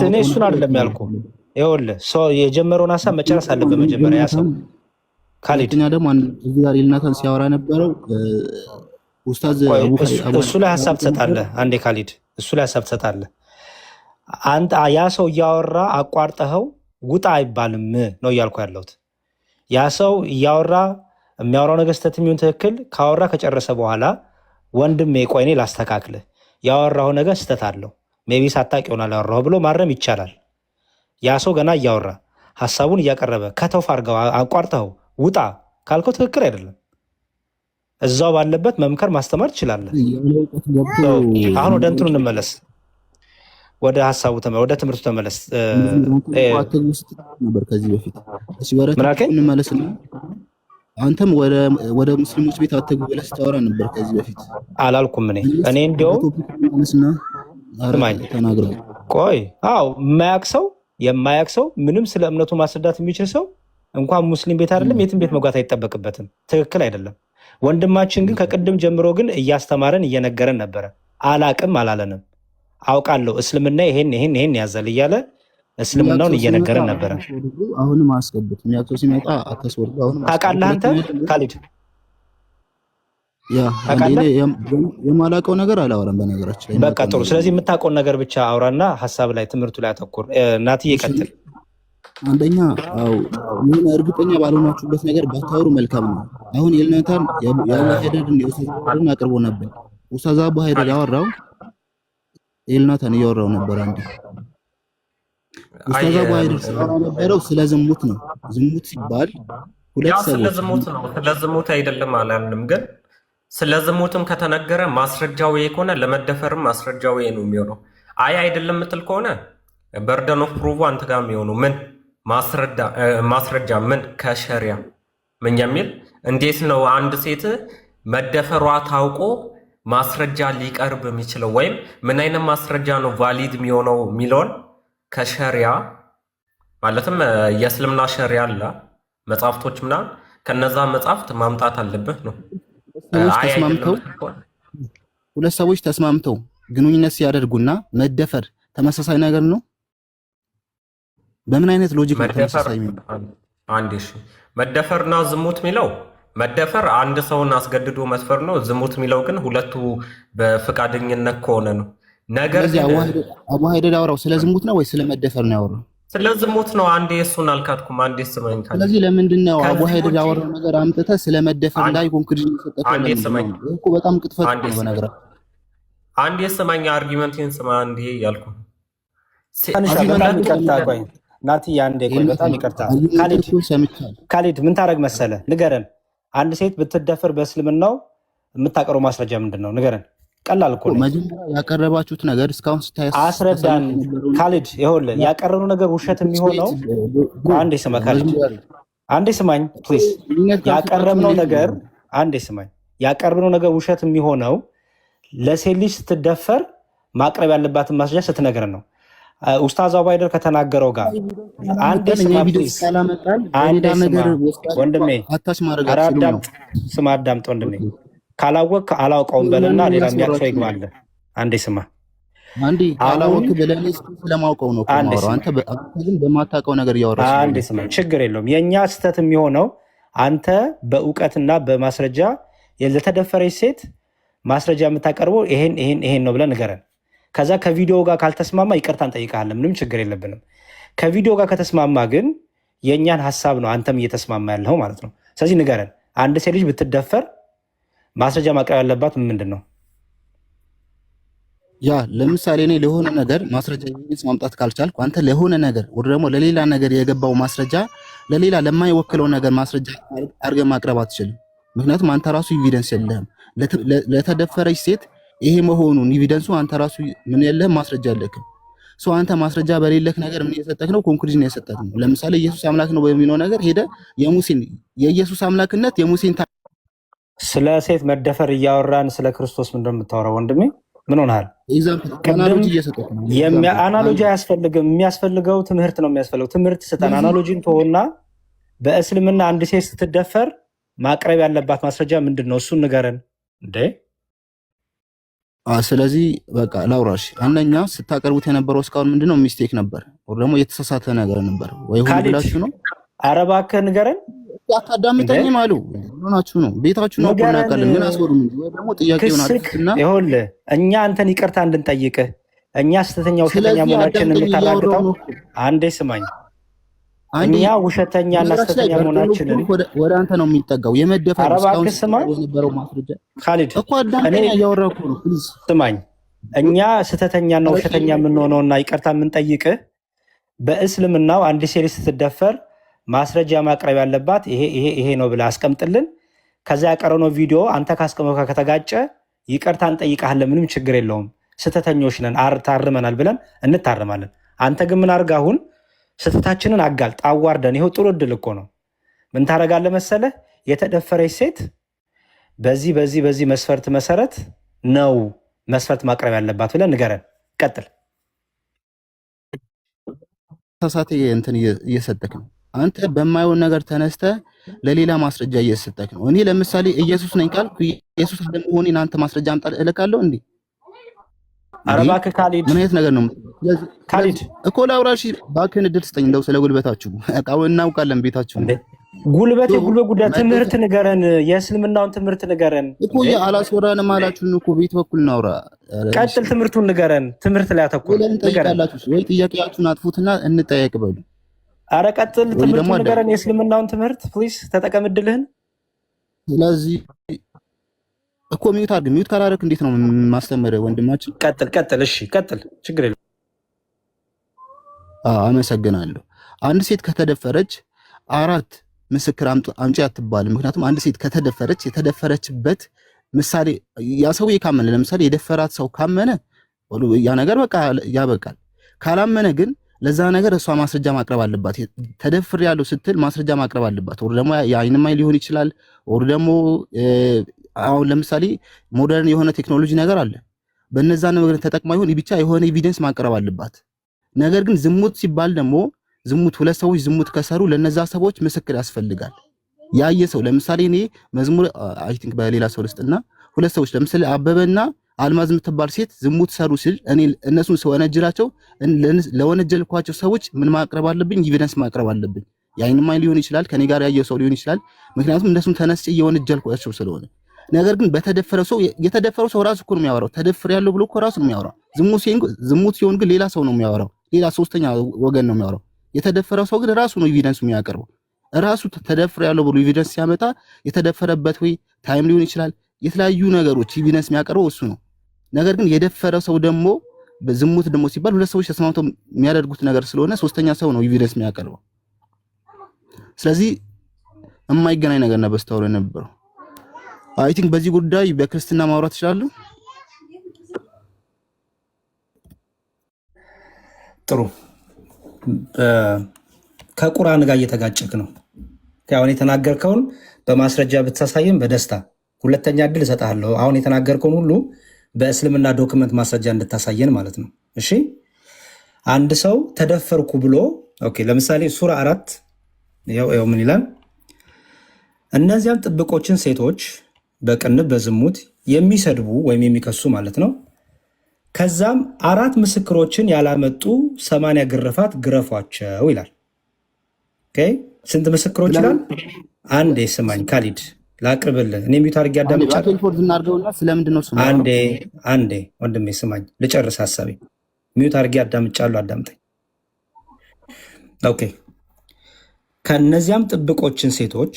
እኔ እሱን አይደለም ያልኩ። ይኸውልህ ሰው የጀመረውን ሀሳብ መጨረስ አለበት መጀመሪያ ያ ሰው። ካሊድ ደግሞ እዚህ ጋር ኤልናታን ሲያወራ ነበረው ኡስታዝ እሱ ላይ ሀሳብ ትሰጣለህ። አንዴ ካሊድ እሱ ላይ ሀሳብ ትሰጣለህ። አንተ ያ ሰው እያወራ አቋርጠኸው ውጣ አይባልም ነው እያልኩ ያለሁት። ያ ሰው እያወራ የሚያወራው ነገር ስህተት የሚሆን ትክክል ካወራ ከጨረሰ በኋላ ወንድሜ ቆይ እኔ ላስተካክልህ፣ ያወራው ነገር ስህተት አለው ሜቢ ሳታውቅ ይሆናል ያወራው ብሎ ማረም ይቻላል። ያ ሰው ገና እያወራ ሀሳቡን እያቀረበ ከተውፍ አድርገው አቋርጠኸው ውጣ ካልከው ትክክል አይደለም። እዛው ባለበት መምከር ማስተማር ትችላለህ። አሁን ወደ እንትኑ እንመለስ፣ ወደ ሀሳቡ ወደ ትምህርቱ ተመለስ። ከዚህ በፊት እንመለስና አንተም ወደ ሙስሊሞች ቤት አትግቡ ብለህ ስታወራ ነበር ከዚህ በፊት። አላልኩም እኔ እንዲያውም ተናግረው ቆይ የማያውቅ ሰው ምንም ስለ እምነቱ ማስረዳት የሚችል ሰው እንኳን ሙስሊም ቤት አይደለም የትም ቤት መግባት አይጠበቅበትም። ትክክል አይደለም። ወንድማችን ግን ከቅድም ጀምሮ ግን እያስተማረን እየነገረን ነበረ። አላቅም አላለንም። አውቃለሁ እስልምና ይሄን ያዛል እያለ እስልምናውን እየነገረን ነበረ። አሁንም አስገቡት የሚያውቀው ሲመጣ አታስወርዱ። አሁንም ታውቃለህ አንተ ካሊድ የማላውቀው ነገር አላወራም በነገራችን ላይ። በቃ ጥሩ። ስለዚህ የምታውቀውን ነገር ብቻ አውራና ሀሳብ ላይ ትምህርቱ ላይ አተኩር። ናትዬ ቀጥል። አንደኛ ምን እርግጠኛ ባልሆናችሁበት ነገር ባታወሩ መልካም ነው። አሁን ኤልናታን የአቡ ሀይደርን የኡስታዝን አቅርቦ ነበር። ኡስታዝ አቡ ሀይደር ያወራው ኤልናታን እያወራው ነበር። አንዴ ኡስታዝ አቡ ሀይደር ሲያወራ ነበረው ስለ ዝሙት ነው። ዝሙት ሲባል ሁለት ሰዎች ስለ ዝሙት ነው፣ ስለ ዝሙት አይደለም አላልንም። ግን ስለ ዝሙትም ከተነገረ ማስረጃው ከሆነ ለመደፈርም ማስረጃው ነው የሚሆነው። አይደለም ምትል ከሆነ በርደን ኦፍ ፕሩቭ አንተ ጋር የሚሆነው ምን ማስረጃ ምን ከሸሪያ ምን የሚል እንዴት ነው አንድ ሴት መደፈሯ ታውቆ ማስረጃ ሊቀርብ የሚችለው ወይም ምን አይነት ማስረጃ ነው ቫሊድ የሚሆነው የሚለውን ከሸሪያ ማለትም የእስልምና ሸሪያ አለ መጽሐፍቶች ምናምን ከነዛ መጽሐፍት ማምጣት አለበት ነው። ሁለት ሰዎች ተስማምተው ግንኙነት ሲያደርጉና መደፈር ተመሳሳይ ነገር ነው። በምን አይነት ሎጂክ ነው ተመሳሳይ የሚሆነው? አንዴ እሺ መደፈርና ዝሙት የሚለው መደፈር አንድ ሰውን አስገድዶ መስፈር ነው። ዝሙት የሚለው ግን ሁለቱ በፍቃደኝነት ከሆነ ነው። ነገር ግን አቡ ሀይደር ያወራው ስለ ዝሙት ነው ወይ ስለ መደፈር ነው ያወራው? ስለ ዝሙት ነው። አንዴ እሱን አልካድኩም። አንዴ ስመኝ ካለ ስለዚህ ለምንድን ነው አቡ ሀይደር ያወራው ነገር አምጥተህ ስለ መደፈር ላይ ኮንክሉዥን ሰጠህ? አንዴ ስመኝ እኮ በጣም ቅጥፈት ነው በነገራችን። አንዴ ስመኝ አርጊመንቴን ስማ። አንዴ ያልኩ ናቲ አንዴ ቆይ፣ በጣም ይቅርታ ካሊድ ምን ታረግ መሰለ ንገረን። አንድ ሴት ብትደፈር በእስልምናው የምታቀርበው ማስረጃ ምንድን ነው? ንገረን። ቀላል እኮ ነው። መጀመሪያ ያቀረባችሁት ነገር እስካሁን ስታይ አስረዳን ካሊድ። ይኸውልህ ያቀረበው ነገር ውሸት የሚሆነው አንዴ ስማ ካሊድ፣ አንዴ ስማኝ ፕሊዝ። ያቀረብነው ነገር አንዴ ስማኝ። ያቀረብነው ነገር ውሸት የሚሆነው ለሴት ልጅ ስትደፈር ማቅረብ ያለባትን ማስረጃ ስትነግረን ነው። ኡስታዝ አቡ ሀይደር ከተናገረው ጋር አንዴ ስማ ፕሊዝ። አንዴ ስማ ወንድሜ፣ ስማ አዳምጥ ወንድሜ። ካላወቅ አላውቀውም በልና ሌላ የሚያቅሰው ይግባል። አንዴ ስማ። አንዴ ካላወቅ ብለህ ስለማውቀው ነው የማወራው። አንተ ግን በማታውቀው ነገር እያወራህ። አንዴ ስማ፣ ችግር የለውም። የእኛ ስህተት የሚሆነው አንተ በእውቀትና በማስረጃ ለተደፈረች ሴት ማስረጃ የምታቀርበው ይሄን ነው ብለን ንገረን። ከዛ ከቪዲዮ ጋር ካልተስማማ ይቅርታ እንጠይቃለን፣ ምንም ችግር የለብንም። ከቪዲዮ ጋር ከተስማማ ግን የእኛን ሀሳብ ነው አንተም እየተስማማ ያለው ማለት ነው። ስለዚህ ንገረን፣ አንድ ሴት ልጅ ብትደፈር ማስረጃ ማቅረብ ያለባት ምንድን ነው? ያ ለምሳሌ እኔ ለሆነ ነገር ማስረጃ ማምጣት ካልቻልኩ አንተ ለሆነ ነገር ወደ ደግሞ ለሌላ ነገር የገባው ማስረጃ ለሌላ ለማይወክለው ነገር ማስረጃ አድርገህ ማቅረብ አትችልም። ምክንያቱም አንተ ራሱ ኤቪደንስ የለህም። ለተደፈረች ሴት ይሄ መሆኑን ኤቪደንሱ አንተ ራሱ ምን የለህም፣ ማስረጃ የለህም። ሶ አንተ ማስረጃ በሌለህ ነገር ምን እየሰጠህ ነው? ኮንክሉዥን እየሰጠህ ነው። ለምሳሌ ኢየሱስ አምላክ ነው በሚለው ነገር ሄደ የኢየሱስ አምላክነት የሙሴን ስለ ሴት መደፈር እያወራን ስለ ክርስቶስ ምንድን ነው የምታወራው? ወንድሜ ምን ሆነሃል? አናሎጂ አያስፈልግም። የሚያስፈልገው ትምህርት ነው የሚያስፈልገው። ትምህርት ስጠን። አናሎጂን ተወና በእስልምና አንድ ሴት ስትደፈር ማቅረብ ያለባት ማስረጃ ምንድን ነው? እሱን ንገረን እንዴ። ስለዚህ በቃ ላውራሽ። አንደኛ ስታቀርቡት የነበረው እስካሁን ምንድነው ሚስቴክ ነበር ወይ ደግሞ የተሳሳተ ነገር ነበር ወይ ሁሉ ብላችሁ ነው? ኧረ እባክህ ንገረን። አታዳምጠኝም አሉ ሆናችሁ ነው ቤታችሁ ነው ቆናቀልን ምን አስወሩም ወይ ደግሞ ጥያቄውን አጥፍትና ይኸውልህ እኛ አንተን ይቅርታ እንድንጠይቅህ እኛ ስተተኛ ውሸተኛ መሆናችንን የምታረጋግጠው አንዴ ስማኝ። እኛ ውሸተኛና ስተተኛ መሆናችንን ወደ አንተ ነው የሚጠጋው የመደፈር እስካሁን የነበረው ማስረጃ ካሊድ እኮ አዳምጠኝ እያወራሁ ነው። ፕሊዝ ስማኝ። እኛ ስተተኛና ውሸተኛ የምንሆነውና ይቅርታ የምንጠይቅህ በእስልምናው አንድ ሴት ስትደፈር ማስረጃ ማቅረብ ያለባት ይሄ ነው ብለህ አስቀምጥልን። ከዛ ያቀረነው ቪዲዮ አንተ ካስቀመጥከው ከተጋጨ ይቅርታ እንጠይቃለን፣ ምንም ችግር የለውም። ስተተኞች ነን ታርመናል ብለን እንታረማለን። አንተ ግን ምን አድርገህ አሁን ስተታችንን አጋልጥ አዋርደን። ይኸው ጥሩ እድል እኮ ነው። ምን ታደርጋለህ መሰለህ? የተደፈረች ሴት በዚህ መስፈርት መሰረት ነው መስፈርት ማቅረብ ያለባት ብለን ንገረን። ቀጥል። ተሳሳተ እንትን እየሰጠክ ነው አንተ በማይሆን ነገር ተነስተ ለሌላ ማስረጃ እየሰጠክ ነው። እኔ ለምሳሌ ኢየሱስ ነኝ ካልኩ ኢየሱስ እንደመሆኔን አንተ ማስረጃ አምጣ እልካለሁ እንዴ? ኧረ እባክህ ካሊድ፣ ምን አይነት ነገር ነው ካሊድ? እኮ ላውራሽ እባክህን እድል ስጠኝ። እንደው ስለ ጉልበታችሁ እቃው እናውቃለን ቤታችሁ እንዴ። ጉልበት ጉዳይ ትምህርት ንገረን፣ የእስልምናውን ትምህርት ንገረን እኮ አላስወራንም አላችሁን እኮ ቤት በኩል እናውራ። ቀጥል፣ ትምህርቱን ንገረን። ትምህርት ላይ አተኩር ንገረን። ወይ ጥያቄያችሁን አጥፉትና እንጠያቅ በሉ። ኧረ ቀጥል፣ ትምህርቱን ንገረን። የእስልምናውን ትምህርት ፕሊዝ ተጠቀም እድልህን። ስለዚህ እኮ ሚዩት አድርግ። ሚዩት ካላደረክ እንዴት ነው ማስተማር ወንድማችን? ቀጥል። እሺ ቀጥል፣ ችግር የለም። አመሰግናለሁ። አንድ ሴት ከተደፈረች 4 ምስክር አምጪ አትባልም። ምክንያቱም አንድ ሴት ከተደፈረች የተደፈረችበት ምሳሌ ያ ሰውዬ ካመነ፣ ለምሳሌ የደፈራት ሰው ካመነ ያ ነገር በቃ ያበቃል። ካላመነ ግን ለዛ ነገር እሷ ማስረጃ ማቅረብ አለባት። ተደፍር ያለው ስትል ማስረጃ ማቅረብ አለባት። ወር ደግሞ የዓይን እማኝ ሊሆን ይችላል። ወር ደግሞ አሁን ለምሳሌ ሞደርን የሆነ ቴክኖሎጂ ነገር አለ። በነዛ ነገር ተጠቅማ ይሁን ብቻ የሆነ ኤቪደንስ ማቅረብ አለባት። ነገር ግን ዝሙት ሲባል ደግሞ ዝሙት 2 ሰዎች ዝሙት ከሰሩ ለነዛ ሰዎች ምስክር ያስፈልጋል። ያየ ሰው ለምሳሌ እኔ መዝሙር አይ ቲንክ በሌላ ሰው ልስጥና 2 ሰዎች ለምሳሌ አበበና አልማዝ የምትባል ሴት ዝሙት ሰሩ ሲል እኔ እነሱን ሰወነጅላቸው ለወነጀልኳቸው ሰዎች ምን ማቅረብ አለብኝ? ኤቪደንስ ማቅረብ አለብኝ። የዓይን እማኝ ሊሆን ይችላል፣ ከኔ ጋር ያየው ሰው ሊሆን ይችላል። ምክንያቱም እነሱን ተነስቼ እየወነጀልኳቸው ስለሆነ። ነገር ግን በተደፈረው ሰው የተደፈረው ሰው ራሱ እኮ ነው የሚያወራው። ተደፍር ያለው ብሎ እኮ ራሱ ነው የሚያወራው። ዝሙት ሲሆን ግን ሌላ ሰው ነው የሚያወራው፣ ሌላ ሶስተኛ ወገን ነው የሚያወራው። የተደፈረው ሰው ግን ራሱ ነው ኤቪደንሱ የሚያቀርበው። ራሱ ተደፍር ያለው ብሎ ኤቪደንስ ሲያመጣ የተደፈረበት ወይ ታይም ሊሆን ይችላል፣ የተለያዩ ነገሮች ኤቪደንስ የሚያቀርበው እሱ ነው። ነገር ግን የደፈረው ሰው ደግሞ በዝሙት ደግሞ ሲባል 2 ሰዎች ተስማምተው የሚያደርጉት ነገር ስለሆነ ሶስተኛ ሰው ነው ኤቪደንስ የሚያቀርበው። ስለዚህ የማይገናኝ ነገር ነው በስተውሎ የነበረው። አይ ቲንክ በዚህ ጉዳይ በክርስትና ማውራት ይችላሉ። ጥሩ። ከቁርአን ጋር እየተጋጨክ ነው። አሁን የተናገርከውን በማስረጃ ብታሳየን በደስታ ሁለተኛ እድል እሰጥሃለሁ። አሁን የተናገርከውን ሁሉ በእስልምና ዶክመንት ማስረጃ እንድታሳየን ማለት ነው። እሺ አንድ ሰው ተደፈርኩ ብሎ ለምሳሌ ሱራ 4 ያው ምን ይላል? እነዚያም ጥብቆችን ሴቶች በቅንብ በዝሙት የሚሰድቡ ወይም የሚከሱ ማለት ነው። ከዛም 4 ምስክሮችን ያላመጡ 80 ግርፋት ግረፏቸው ይላል። ስንት ምስክሮች ይላል? አንዴ ስማኝ ካሊድ፣ ላቅርብልህ። እኔ ሚዩት አድርጌ አዳምጫለሁ። አንዴ ወንድሜ ስማኝ ልጨርስ ሀሳቤ። ሚዩት አድርጌ አዳምጫለሁ፣ አዳምጠኝ። ኦኬ። ከእነዚያም ጥብቆችን ሴቶች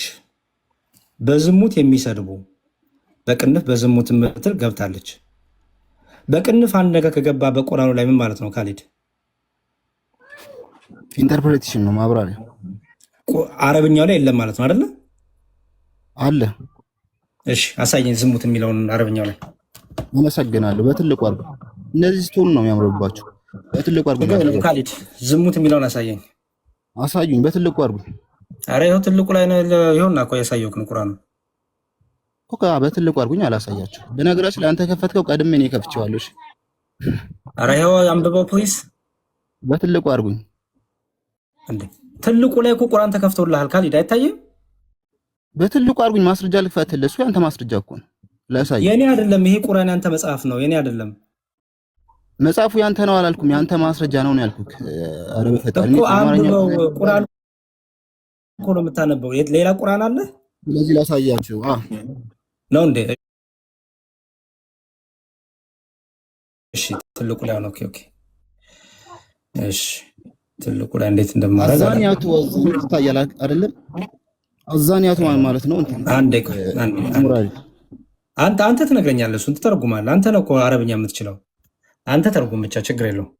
በዝሙት የሚሰድቡ በቅንፍ በዝሙት ምትል ገብታለች። በቅንፍ አንድ ነገር ከገባ በቁርአኑ ላይ ምን ማለት ነው ካሊድ? ኢንተርፕሬቴሽን ነው፣ ማብራሪያ። አረብኛው ላይ የለም ማለት ነው አይደለ? አለ። እሺ አሳየኝ፣ ዝሙት የሚለውን አረብኛው ላይ። አመሰግናለሁ። በትልቁ አድርገው። እነዚህ ስቶን ነው የሚያምርባቸው። በትልቁ አድርገው ካሊድ፣ ዝሙት የሚለውን አሳየኝ። አሳዩኝ፣ በትልቁ አድርገው። አረ ይኸው ትልቁ ላይ ነው። ይኸውና እኮ ያሳየውክ ነው ቁርአኑ እኮ። በትልቁ አድርጉኝ፣ አላሳያቸው። በነገራችን ላይ አንተ ከፈትከው ቀድሜ እኔ ከፍቼዋለሁ። እሺ አረ ይኸው አንብበው ፕሊዝ። በትልቁ አድርጉኝ። እንዴ ትልቁ ላይ እኮ ቁርአን ተከፍቶልሃል ካሊድ፣ አይታየም? በትልቁ አድርጉኝ። ማስረጃ ልክፈትልህ። እሱ ያንተ ማስረጃ እኮ ነው። ላሳይ። የኔ አይደለም ይሄ ቁርአን ያንተ መጽሐፍ ነው፣ የኔ አይደለም። መጽሐፉ ያንተ ነው አላልኩም፣ ያንተ ማስረጃ ነው ያልኩክ። አረ በፈጣሪ እኮ አንብበው። ቁርአን እኮ ነው የምታነበው። ሌላ ቁርአን አለ። ስለዚህ ላሳያችሁ ነው እንዴ? እሺ ትልቁ ላይ ነው። ኦኬ እሺ ትልቁ ላይ እንዴት እንደማረጋ አዛኒያቱ ወዝሙት ይታያል አይደለም? አዛኒያቱ ማለት ነው። አንዴ አንተ ትነግረኛለህ፣ እሱን ትተረጉማለህ። አንተ ነው እኮ አረብኛ የምትችለው፣ አንተ ተርጉም ብቻ፣ ችግር የለውም።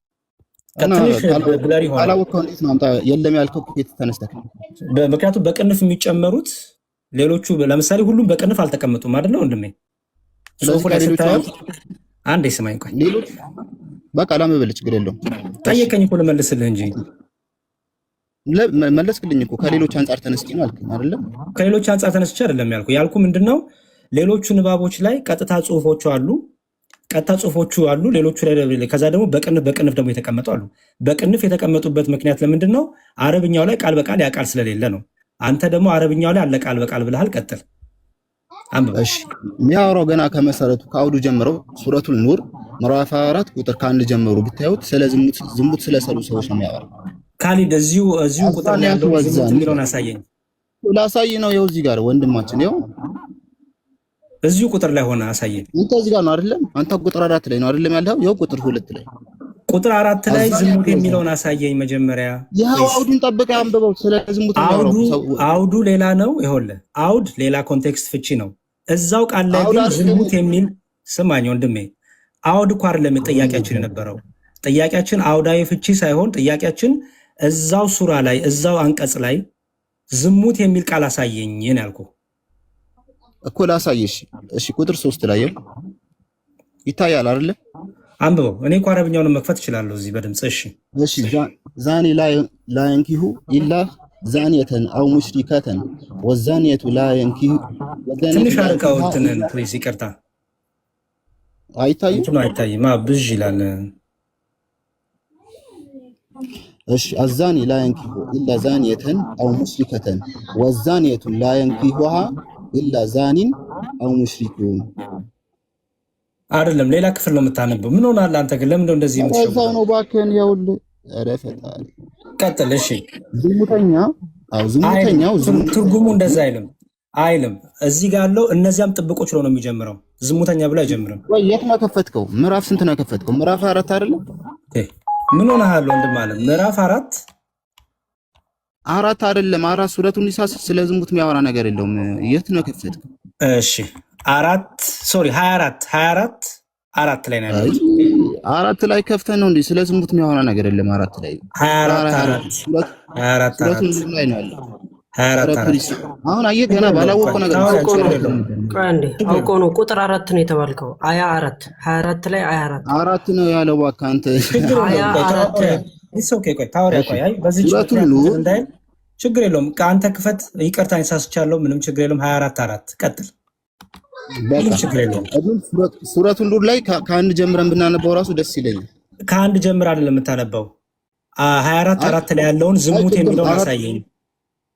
የለም ያልከው ከየት ተነስተህ? ምክንያቱም በቅንፍ የሚጨመሩት ሌሎቹ ለምሳሌ ሁሉም በቅንፍ አልተቀመጡም አይደለ ወንድሜ? ጽሁፉ ላይ ስታየው አንዴ ስማኝ ቆይ፣ በቃ ላምበል፣ ችግር የለውም። ጠየቀኝ እኮ ልመልስልህ እንጂ መለስክልኝ እኮ። ከሌሎች አንጻር ተነስቼ ነው አልከኝ አይደለም? ከሌሎች አንጻር ተነስቼ አይደለም ያልኩ ምንድነው፣ ሌሎቹ ንባቦች ላይ ቀጥታ ጽሁፎቹ አሉ፣ ሌሎቹ ላይ ከዛ ደግሞ በቅንፍ ደግሞ የተቀመጡ አሉ። በቅንፍ የተቀመጡበት ምክንያት ለምንድን ነው? አረብኛው ላይ ቃል በቃል ያ ቃል ስለሌለ ነው። አንተ ደግሞ አረብኛው ላይ አለ ቃል በቃል ብለሃል። ቀጥል አንብብ። እሺ የሚያወራው ገና ከመሰረቱ ከአውዱ ጀምረው ሱረቱል ኑር ምዕራፍ 4 ቁጥር ከአንድ ጀምሮ ብታዩት ስለ ዝሙት ስለሰሩ ሰዎች ነው የሚያወራው። ካሊድ እዚሁ ቁጥር ላይ ያለው ዝሙት የሚለውን አሳየኝ። ላሳይ ነው። ይኸው እዚህ ጋር ወንድማችን፣ ይኸው እዚሁ ቁጥር ላይ ሆነ አሳየኝ። አንተ እዚህ ጋር ነው አይደለም? አንተ ቁጥር 4 ላይ ነው አይደለም ያለው? ይኸው ቁጥር 2 ላይ ቁጥር 4 ላይ ዝሙት የሚለውን አሳየኝ መጀመሪያ። ይኸው አውዱን ጠብቀህ አንብበው። ስለ ዝሙት ነው። አውዱ ሌላ ነው። ይኸውልህ አውድ ሌላ ኮንቴክስት ፍቺ ነው። እዛው ቃል ላይ ግን ዝሙት የሚል ስማኝ ወንድሜ፣ አውድ እኮ አይደለም ጥያቄያችን የነበረው። ጥያቄያችን አውዳዊ ፍቺ ሳይሆን ጥያቄያችን እዛው ሱራ ላይ እዛው አንቀጽ ላይ ዝሙት የሚል ቃል አሳየኝ ያልኩህ እኮ። ላሳየሽ። እሺ ቁጥር 3 ላይ ይታያል አይደለ? አንብበው። እኔ እኮ አረብኛውን መክፈት እችላለሁ እዚህ በድምጽ። እሺ ዛኒ ላየንኪሁ ኢላ ዛኒየተን አው ሙሽሪከተን ወዛኒየቱ ላየንኪሁ። ትንሽ አርቀው እንትንን ፕሊዝ፣ ይቅርታ። አይታይም? አይታይም። ብዥ ይላል። እሺ አዛኒ ላየንኪሁ ኢላ ዛኒየተን አው ሙሽሪከተን ወዛኒየቱ ላየንኪሁሃ ኢላ ዛኒን አው ሙሽሪኩን። አይደለም ሌላ ክፍል ነው የምታነበው። ምን ሆናል አንተ ግን? ለምን እንደዚህ የምትሸው ነው? እባክህን ይኸውልህ። ኧረ ፈጣሪ ቀጥል። እሺ ዝሙተኛው ትርጉሙ እንደዛ አይልም። እዚህ ጋር ያለው እነዚያም ጥብቆች ነው የሚጀምረው። ዝሙተኛ ብሎ አይጀምርም። ወይ የት ነው ከፈትከው? ምዕራፍ ስንት ነው ከፈትከው? ምዕራፍ 4 አይደለም? ምን ሆነሃል ወንድም አለ? ምዕራፍ 4 አይደለም 4 ሱረቱን ኒሳ ስለ ዝሙት የሚያወራ ነገር የለውም። የት ነው ከፈትከው? እሺ 24 4 ላይ ነው ያለው። 4 ላይ ከፍተህ ነው እንዴ? ስለ ዝሙት የሚያወራ ነገር የለም። 4 ላይ 24 ላይ ነው ያለው። 24 አሁን አየህ፣ ገና ባላወቀው ነገር አውቆ ነው ቁጥር 4 ነው የተባልከው። አያ 24 ላይ አያ 4 ነው ያለው። እባክህ አንተ ችግር የለውም። ከአንተ ክፈት። ይቅርታ ሳስቻለሁ። ምንም ችግር የለውም። 24 ቀጥል። ችግር የለውም። ሱረቱን ኑር ላይ ከአንድ ጀምረን ብናነበው ራሱ ደስ ይለኛል። ከአንድ ጀምር አይደለም የምታነበው። 24 ላይ ያለውን ዝሙት የሚለውን አሳየኝ።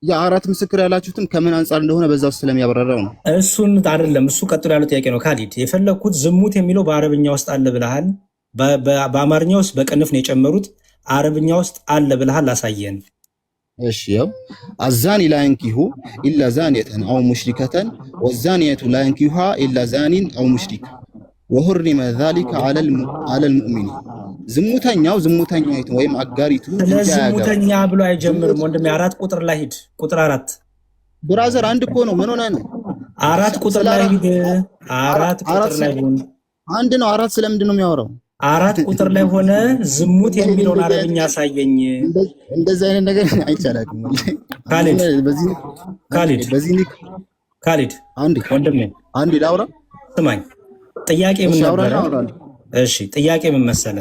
የ4 ምስክር ያላችሁትም ከምን አንጻር እንደሆነ በዛ ውስጥ ስለሚያብራራው ነው። እሱን አይደለም፣ እሱ ቀጥሎ ያለው ጥያቄ ነው። ካሊድ የፈለግኩት ዝሙት የሚለው በአረብኛ ውስጥ አለ ብለሃል። በአማርኛ ውስጥ በቅንፍ ነው የጨመሩት። አረብኛ ውስጥ አለ ብለሃል። አሳየን። እሺ ያው አዛኒ ላይንኪሁ ኢላ ዛኒየተን አው ሙሽሪከተን ወዛኒየቱ ላይንኪሁሃ ኢላ ዛኒን አው ሙሽሪክ ወሁሪመ ዛሊከ ዐለል ሙእሚኒን። ዝሙተኛው ዝሙተኛይቱ ወይም አጋሪቱ ዝሙተኛ ብሎ አይጀምርም ወንድሜ። 4 ቁጥር ላይ ሂድ። ቁጥር 4 ብራዘር አንድ እኮ ነው። ምን ሆነ ነው? 4 ቁጥር ላይ ሂድ። 4 ቁጥር ላይ አንድ ነው። 4 ስለምንድን ነው የሚያወራው? 4 ቁጥር ላይ ሆነ ዝሙት የሚለውን አረብኛ አሳየኝ። እንደዚህ አይነት ነገር አይቻላልም። ካሊድ ወንድሜ አንድ ላውራ። ስማኝ፣ ጥያቄ ምን ነበረ? እሺ ጥያቄ ምን መሰለ?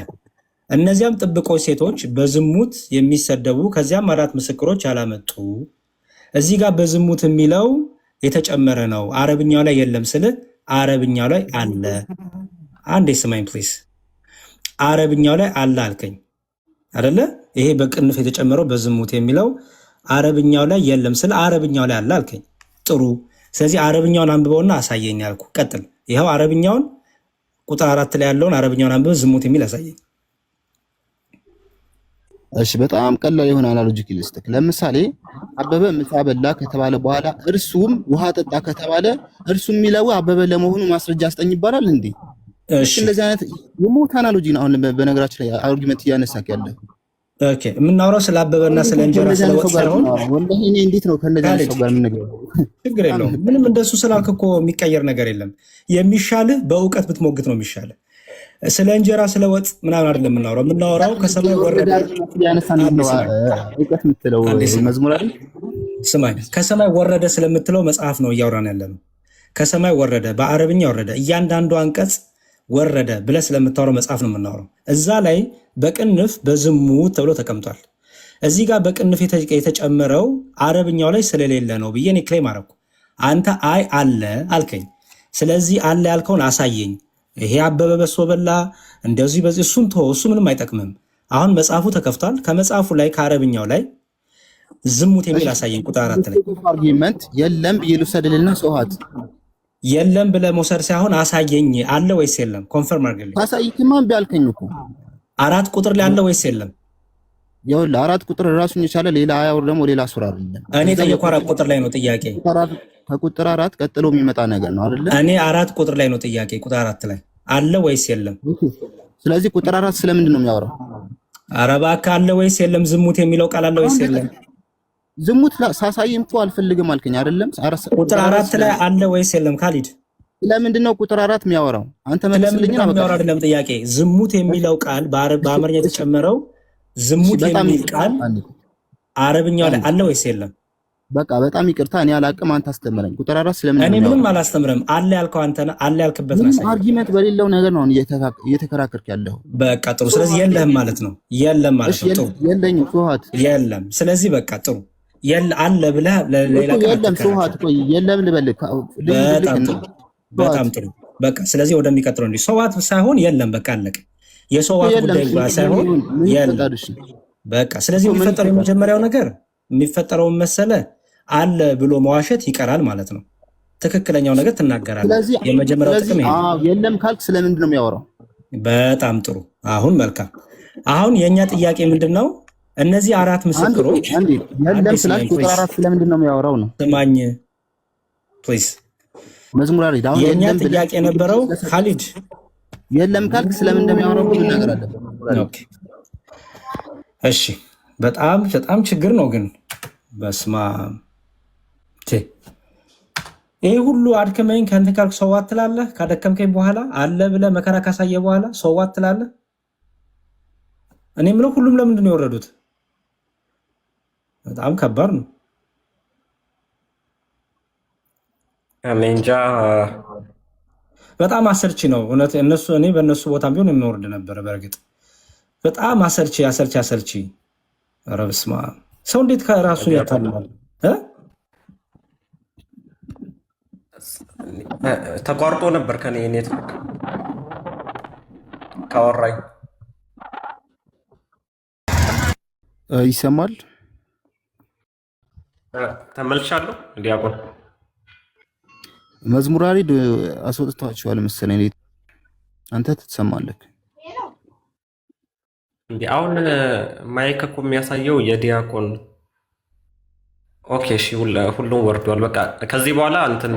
እነዚያም ጥብቆች ሴቶች በዝሙት የሚሰደቡ ከዚያም 4 ምስክሮች ያላመጡ። እዚህ ጋር በዝሙት የሚለው የተጨመረ ነው። አረብኛው ላይ የለም ስል አረብኛው ላይ አለ። አንዴ ስማኝ ፕሊዝ። አረብኛው ላይ አለ አልከኝ አይደለ? ይሄ በቅንፍ የተጨመረው በዝሙት የሚለው አረብኛው ላይ የለም ስለ አረብኛው ላይ አለ አልከኝ። ጥሩ። ስለዚህ አረብኛውን አንብበውና አሳየኝ ያልኩ። ቀጥል። ይኸው አረብኛውን ቁጥር 4 ላይ ያለውን አረብኛውን አንብበው ዝሙት የሚል አሳየኝ። እሺ በጣም ቀላል የሆነ አናሎጂክ ልስጥክ። ለምሳሌ አበበ ምሳ በላ ከተባለ በኋላ እርሱም ውሃ ጠጣ ከተባለ እርሱ የሚለው አበበ ለመሆኑ ማስረጃ አስጠኝ ይባላል እንዴ? እሺ እንደዚህ አይነት የሞት አናሎጂ ነው። አሁን በነገራችን ላይ አርጊመንት እያነሳክ ያለ ኦኬ፣ የምናወራው ስለ አበበና ስለ እንጀራ ስለወጥ ሳይሆን ወላሂ እኔ እንዴት ነው ከነዚህ አይነት ሰው ጋር የምንገባው? ችግር የለውም ምንም። እንደሱ ስላልክ እኮ የሚቀየር ነገር የለም። የሚሻልህ በእውቀት ብትሞግት ነው የሚሻልህ። ስለ እንጀራ ስለ ወጥ ምናምን አይደለም የምናወራው ከሰማይ ወረደ ያነሳን ነው እውቀት የምትለው መዝሙር አይደል? ስማኝ፣ ከሰማይ ወረደ ስለምትለው መጽሐፍ ነው እያወራን ያለነው። ከሰማይ ወረደ በአረብኛ ወረደ፣ እያንዳንዱ አንቀጽ ወረደ ብለህ ስለምታወራው መጽሐፍ ነው የምናወራው። እዛ ላይ በቅንፍ በዝሙት ተብሎ ተቀምጧል። እዚህ ጋር በቅንፍ የተጨመረው አረብኛው ላይ ስለሌለ ነው ብዬ እኔ ክሌም አደረኩ። አንተ አይ አለ አልከኝ። ስለዚህ አለ ያልከውን አሳየኝ። ይሄ አበበ በሶ በላ እንደዚህ በዚህ እሱን ተወው፣ እሱ ምንም አይጠቅምም። አሁን መጽሐፉ ተከፍቷል። ከመጽሐፉ ላይ ከአረብኛው ላይ ዝሙት የሚል አሳየኝ። ቁጥር 4 ላይ አርጊመንት የለም ብዬ ልውሰድልና ሰውሃት የለም ብለህ መውሰድ ሳይሆን አሳየኝ። አለ ወይስ የለም? ኮንፈርም አድርግልኝ። ታሳይክማ እምቢ አልከኝ እኮ። 4 ቁጥር ላይ አለ ወይስ የለም? ይኸውልህ 4 ቁጥር ራሱን የቻለ ሌላ አያው ደግሞ ሌላ ሱራ አይደለም። እኔ ጠየኩ 4 ቁጥር ላይ ነው ጥያቄ። ከቁጥር 4 ቀጥሎ የሚመጣ ነገር ነው አይደለ? እኔ 4 ቁጥር ላይ ነው ጥያቄ። ቁጥር 4 ላይ አለ ወይስ የለም? ስለዚህ ቁጥር 4 ስለምንድን ነው የሚያወራው? ኧረ እባክህ አለ ወይስ የለም? ዝሙት የሚለው ቃል አለ ወይስ የለም? ዝሙት ሳሳይም እኮ አልፈልግም አልከኝ አይደለም? ቁጥር 4 ላይ አለ ወይስ የለም? ካሊድ ለምንድን ነው ቁጥር 4 የሚያወራው? አንተ መልስልኝ። የሚያወራ አይደለም ጥያቄ። ዝሙት የሚለው ቃል በአማርኛ የተጨመረው ዝሙት የሚል ቃል አረብኛው ላይ አለ ወይስ የለም? በቃ በጣም ይቅርታ እኔ አላቅም፣ አንተ አስተምረኝ። ቁጥር 4 ስለምን? እኔ ምንም አላስተምረም። አለ ያልከው አንተ አለ ያልክበት ነው። አርጊመንት በሌለው ነገር ነው እየተከራከርክ ያለው። በቃ ጥሩ። ስለዚህ የለህም ማለት ነው። የለም ማለት ነው። ጥሩ የለኝም ሱሃት የለም። ስለዚህ በቃ ጥሩ አለ ብለህ ለሌላ የለም ሱሃት ቆይ የለም ልበልህ። በጣም ጥሩ በቃ ስለዚህ ወደሚቀጥለው እንዴ ሰዋት ሳይሆን የለም በቃ አለቀ። የሰዋት ጉዳይ ሳይሆን የለም በቃ። ስለዚህ የሚፈጠረው የመጀመሪያው ነገር የሚፈጠረው መሰለ አለ ብሎ መዋሸት ይቀራል ማለት ነው። ትክክለኛው ነገር ትናገራለህ። የመጀመሪያው ጥቅም ይሄ የለም ካልክ ስለምንድን ነው የሚያወራው? በጣም ጥሩ። አሁን መልካም። አሁን የኛ ጥያቄ ምንድነው? እነዚህ 4 ምስክሮች የለም ስላልክ ቁጥር 4 ስለምንድን ነው የሚያወራው ነው? ስማኝ ፕሊዝ መዝሙር ላይ ዳውን የኛ ጥያቄ ነበረው። ካሊድ የለም ካልክ ስለምን እንደሚያወራው ምን ነገር አለ? ኦኬ እሺ፣ በጣም ችግር ነው ግን በስማ ይሄ ሁሉ አድከመኝ ከአንተ ካልክ ሰዋት ትላለህ። ካደከምከኝ በኋላ አለ ብለህ መከራ ካሳየ በኋላ ሰዋት ትላለህ። እኔ የምለው ሁሉም ለምንድን ነው የወረዱት? በጣም ከባድ ነው። እንጃ በጣም አሰልቺ ነው እውነት። እኔ በእነሱ ቦታም ቢሆን የሚወርድ ነበረ። በእርግጥ በጣም አሰልቺ። ኧረ በስመ አብ ሰው እንዴት ከራሱን ያታልላል? ተቋርጦ ነበር ከኔ ኔትወርክ ካወራኝ ይሰማል። ተመልሻለሁ። ዲያቆን መዝሙር አሪድ አስወጥቷቸዋል መሰለኝ። አንተ ትሰማለህ እንዴ? አሁን ማይክ እኮ የሚያሳየው የዲያቆን ኦኬ እሺ፣ ሁሉም ወርዷል። በቃ ከዚህ በኋላ እንትን